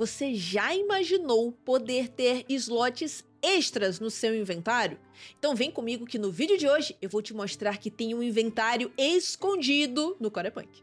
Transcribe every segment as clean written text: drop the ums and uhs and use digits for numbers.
Você já imaginou poder ter slots extras no seu inventário? Então vem comigo que no vídeo de hoje eu vou te mostrar que tem um inventário escondido no CorePunk.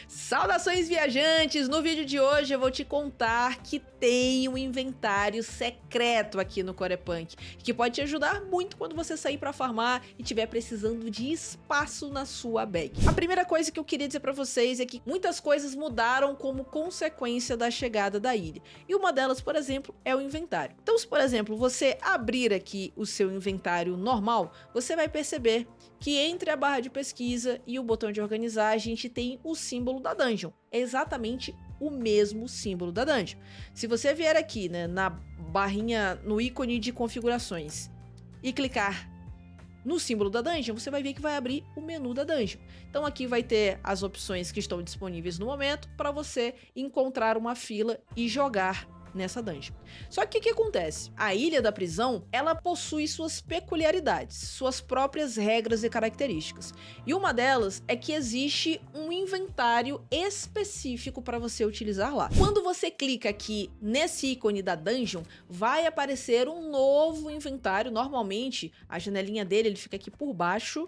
Saudações, viajantes! No vídeo de hoje eu vou te contar que tem um inventário secreto aqui no CorePunk, que pode te ajudar muito quando você sair para farmar e estiver precisando de espaço na sua bag. A primeira coisa que eu queria dizer para vocês é que muitas coisas mudaram como consequência da chegada da ilha. E uma delas, por exemplo, é o inventário. Então, se por exemplo você abrir aqui o seu inventário normal, você vai perceber que entre a barra de pesquisa e o botão de organizar a gente tem o símbolo da dungeon. É exatamente o mesmo símbolo da dungeon. Se você vier aqui, né, na barrinha, no ícone de configurações e clicar no símbolo da dungeon, você vai ver que vai abrir o menu da dungeon. Então aqui vai ter as opções que estão disponíveis no momento para você encontrar uma fila e jogar nessa dungeon. Só que o que acontece? A Ilha da Prisão, ela possui suas peculiaridades, suas próprias regras e características. E uma delas é que existe um inventário específico para você utilizar lá. Quando você clica aqui nesse ícone da dungeon, vai aparecer um novo inventário. Normalmente, a janelinha dele ele fica aqui por baixo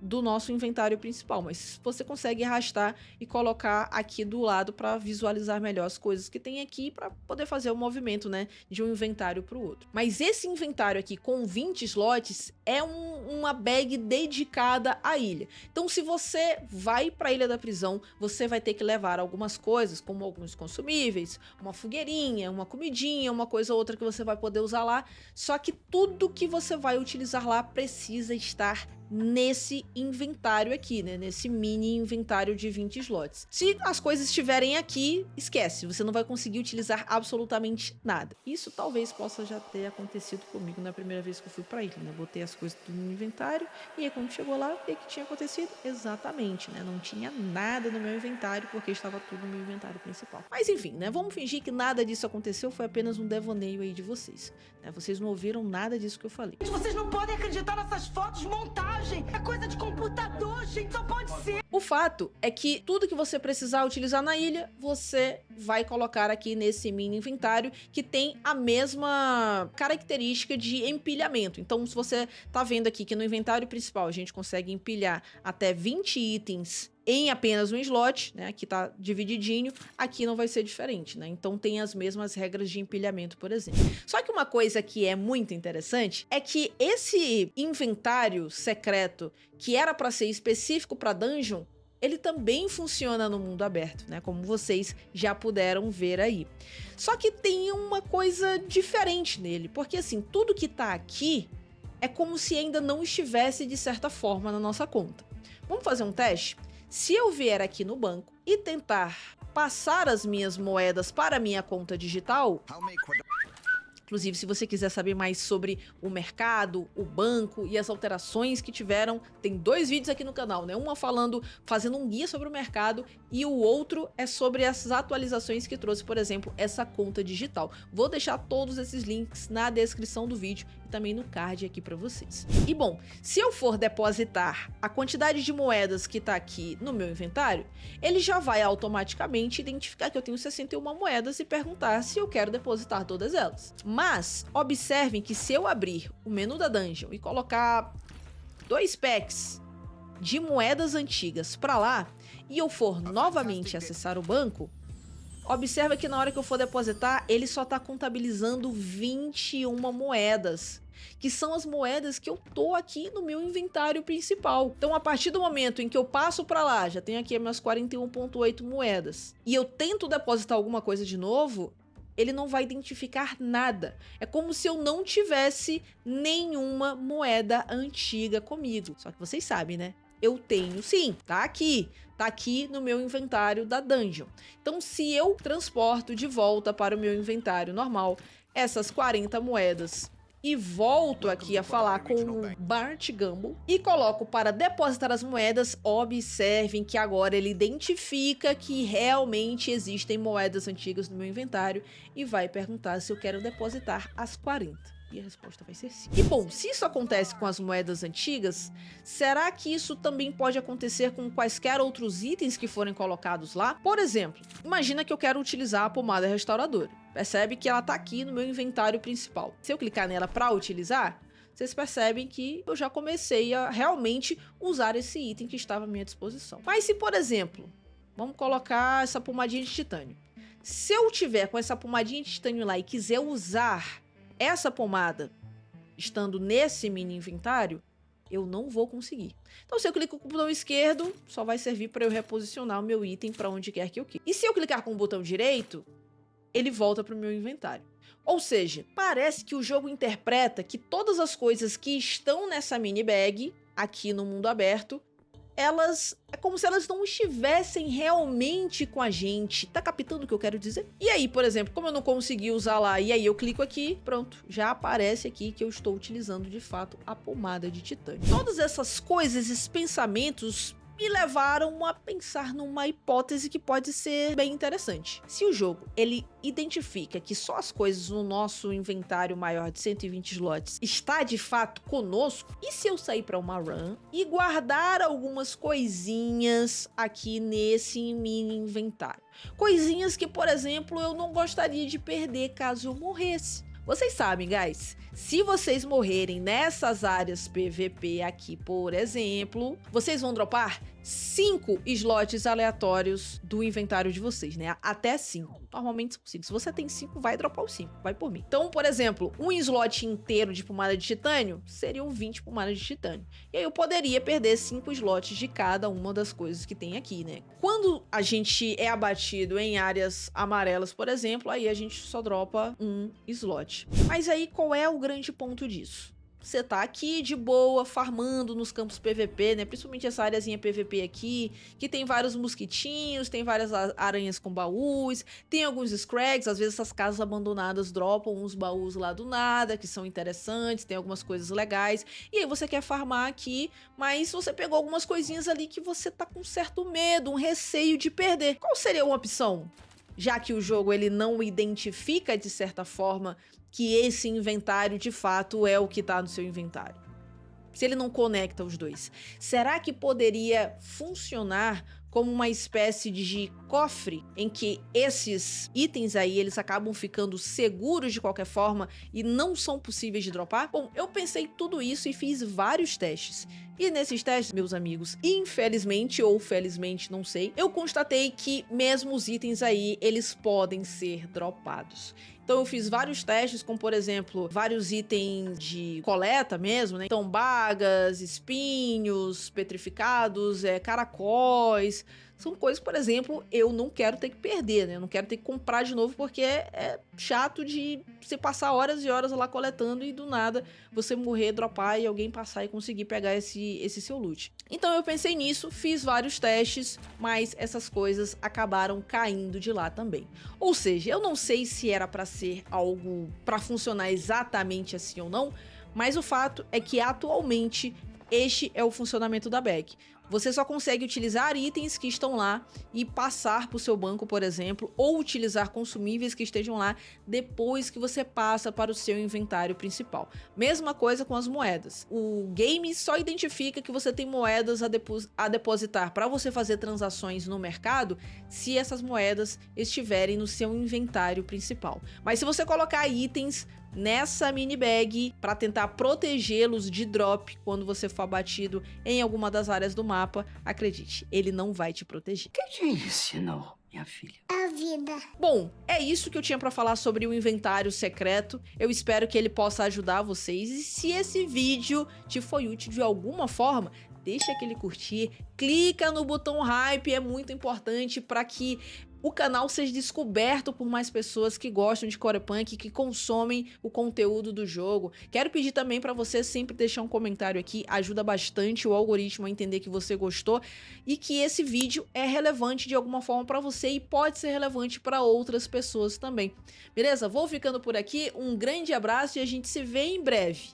do nosso inventário principal, mas você consegue arrastar e colocar aqui do lado para visualizar melhor as coisas que tem aqui para poder fazer o movimento, né, de um inventário para o outro. Mas esse inventário aqui com 20 slots é uma bag dedicada à ilha. Então se você vai para a Ilha da Prisão, você vai ter que levar algumas coisas, como alguns consumíveis, uma fogueirinha, uma comidinha, uma coisa ou outra que você vai poder usar lá, só que tudo que você vai utilizar lá precisa estar nesse inventário aqui, né? Nesse mini inventário de 20 slots. Se as coisas estiverem aqui, esquece, você não vai conseguir utilizar absolutamente nada. Isso talvez possa já ter acontecido comigo na primeira vez que eu fui pra ilha, né? Botei as coisas tudo no inventário e aí quando chegou lá, o que tinha acontecido? Exatamente, né? Não tinha nada no meu inventário porque estava tudo no meu inventário principal. Mas enfim, né? Vamos fingir que nada disso aconteceu, foi apenas um devaneio aí de vocês, né? Vocês não ouviram nada disso que eu falei. Vocês não podem acreditar nessas fotos montagens. É coisa de computador, gente, só pode ser. O fato é que tudo que você precisar utilizar na ilha, você vai colocar aqui nesse mini inventário que tem a mesma característica de empilhamento. Então, se você tá vendo aqui que no inventário principal a gente consegue empilhar até 20 itens em apenas um slot, né? Aqui tá divididinho, aqui não vai ser diferente, né? Então tem as mesmas regras de empilhamento, por exemplo. Só que uma coisa que é muito interessante é que esse inventário secreto, que era para ser específico para dungeon, ele também funciona no mundo aberto, né? Como vocês já puderam ver aí. Só que tem uma coisa diferente nele, porque assim, tudo que tá aqui é como se ainda não estivesse de certa forma na nossa conta. Vamos fazer um teste? Se eu vier aqui no banco e tentar passar as minhas moedas para a minha conta digital, inclusive se você quiser saber mais sobre o mercado, o banco e as alterações que tiveram, tem 2 vídeos aqui no canal, né? Uma fazendo um guia sobre o mercado e o outro é sobre essas atualizações que trouxe, por exemplo, essa conta digital. Vou deixar todos esses links na descrição do vídeo e também no card aqui para vocês. E bom, se eu for depositar a quantidade de moedas que tá aqui no meu inventário, ele já vai automaticamente identificar que eu tenho 61 moedas e perguntar se eu quero depositar todas elas. Mas observem que se eu abrir o menu da dungeon e colocar 2 packs de moedas antigas para lá e eu for novamente acessar o banco, observa que na hora que eu for depositar, ele só está contabilizando 21 moedas, que são as moedas que eu tô aqui no meu inventário principal. Então, a partir do momento em que eu passo para lá, já tenho aqui as minhas 41,8 moedas, e eu tento depositar alguma coisa de novo, ele não vai identificar nada. É como se eu não tivesse nenhuma moeda antiga comigo. Só que vocês sabem, né? Eu tenho sim, tá aqui no meu inventário da dungeon. Então se eu transporto de volta para o meu inventário normal essas 40 moedas e volto aqui a falar com o Bart Gumble e coloco para depositar as moedas, observem que agora ele identifica que realmente existem moedas antigas no meu inventário e vai perguntar se eu quero depositar as 40. E a resposta vai ser sim. E bom, se isso acontece com as moedas antigas, será que isso também pode acontecer com quaisquer outros itens que forem colocados lá? Por exemplo, imagina que eu quero utilizar a pomada restauradora. Percebe que ela tá aqui no meu inventário principal. Se eu clicar nela para utilizar, vocês percebem que eu já comecei a realmente usar esse item que estava à minha disposição. Mas se, por exemplo, vamos colocar essa pomadinha de titânio. Se eu tiver com essa pomadinha de titânio lá e quiser usar essa pomada estando nesse mini inventário, eu não vou conseguir. Então, se eu clico com o botão esquerdo, só vai servir para eu reposicionar o meu item para onde quer que eu queira. E se eu clicar com o botão direito, ele volta para o meu inventário. Ou seja, parece que o jogo interpreta que todas as coisas que estão nessa mini bag, aqui no mundo aberto, é como se elas não estivessem realmente com a gente. Tá captando o que eu quero dizer? E aí, por exemplo, como eu não consegui usar lá, e aí eu clico aqui, pronto, já aparece aqui que eu estou utilizando de fato a pomada de titânio. Todas essas coisas, esses pensamentos, me levaram a pensar numa hipótese que pode ser bem interessante. Se o jogo ele identifica que só as coisas no nosso inventário maior de 120 slots está de fato conosco, e se eu sair para uma run e guardar algumas coisinhas aqui nesse mini inventário? Coisinhas que, por exemplo, eu não gostaria de perder caso eu morresse. Vocês sabem, guys, se vocês morrerem nessas áreas PVP aqui, por exemplo, vocês vão dropar 5 slots aleatórios do inventário de vocês, né? Até 5. Normalmente são 5. Se você tem 5, vai dropar os 5. Vai por mim. Então, por exemplo, um slot inteiro de pomada de titânio seriam 20 pomadas de titânio. E aí eu poderia perder 5 slots de cada uma das coisas que tem aqui, né? Quando a gente é abatido em áreas amarelas, por exemplo, aí a gente só dropa um slot. Mas aí qual é o grande ponto disso? Você tá aqui de boa, farmando nos campos PVP, né? Principalmente essa áreazinha PVP aqui, que tem vários mosquitinhos, tem várias aranhas com baús, tem alguns scrags, às vezes essas casas abandonadas dropam uns baús lá do nada, que são interessantes, tem algumas coisas legais. E aí você quer farmar aqui, mas você pegou algumas coisinhas ali que você tá com certo medo, um receio de perder. Qual seria uma opção? Já que o jogo ele não identifica, de certa forma, que esse inventário de fato é o que está no seu inventário. Se ele não conecta os dois, será que poderia funcionar como uma espécie de cofre em que esses itens aí eles acabam ficando seguros de qualquer forma e não são possíveis de dropar? Bom, eu pensei tudo isso e fiz vários testes. E nesses testes, meus amigos, infelizmente ou felizmente, não sei, eu constatei que mesmo os itens aí, eles podem ser dropados. Então eu fiz vários testes, como por exemplo, vários itens de coleta mesmo, né? Então bagas, espinhos, petrificados, caracóis. São coisas, por exemplo, eu não quero ter que perder, né? Eu não quero ter que comprar de novo porque é chato de você passar horas e horas lá coletando e do nada você morrer, dropar e alguém passar e conseguir pegar esse seu loot. Então eu pensei nisso, fiz vários testes, mas essas coisas acabaram caindo de lá também. Ou seja, eu não sei se era para ser algo para funcionar exatamente assim ou não, mas o fato é que atualmente este é o funcionamento da bag. Você só consegue utilizar itens que estão lá e passar para o seu banco, por exemplo, ou utilizar consumíveis que estejam lá depois que você passa para o seu inventário principal. Mesma coisa com as moedas. O game só identifica que você tem moedas a depositar para você fazer transações no mercado se essas moedas estiverem no seu inventário principal. Mas se você colocar itens nessa mini bag para tentar protegê-los de drop quando você for abatido em alguma das áreas do mapa, acredite, ele não vai te proteger. O que te ensinou, minha filha? A vida. Bom, é isso que eu tinha para falar sobre o inventário secreto. Eu espero que ele possa ajudar vocês e se esse vídeo te foi útil de alguma forma, deixa aquele curtir, clica no botão hype, é muito importante para que o canal seja descoberto por mais pessoas que gostam de Corepunk, que consomem o conteúdo do jogo. Quero pedir também para você sempre deixar um comentário aqui, ajuda bastante o algoritmo a entender que você gostou e que esse vídeo é relevante de alguma forma para você e pode ser relevante para outras pessoas também. Beleza? Vou ficando por aqui, um grande abraço e a gente se vê em breve,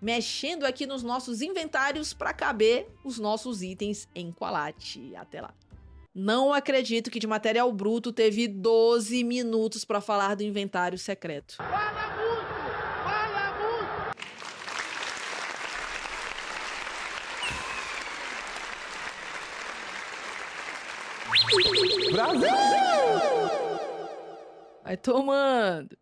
mexendo aqui nos nossos inventários para caber os nossos itens em Qualate. Até lá! Não acredito que de material bruto teve 12 minutos para falar do inventário secreto. Fala muito! Fala muito! Brasil! Vai tomando.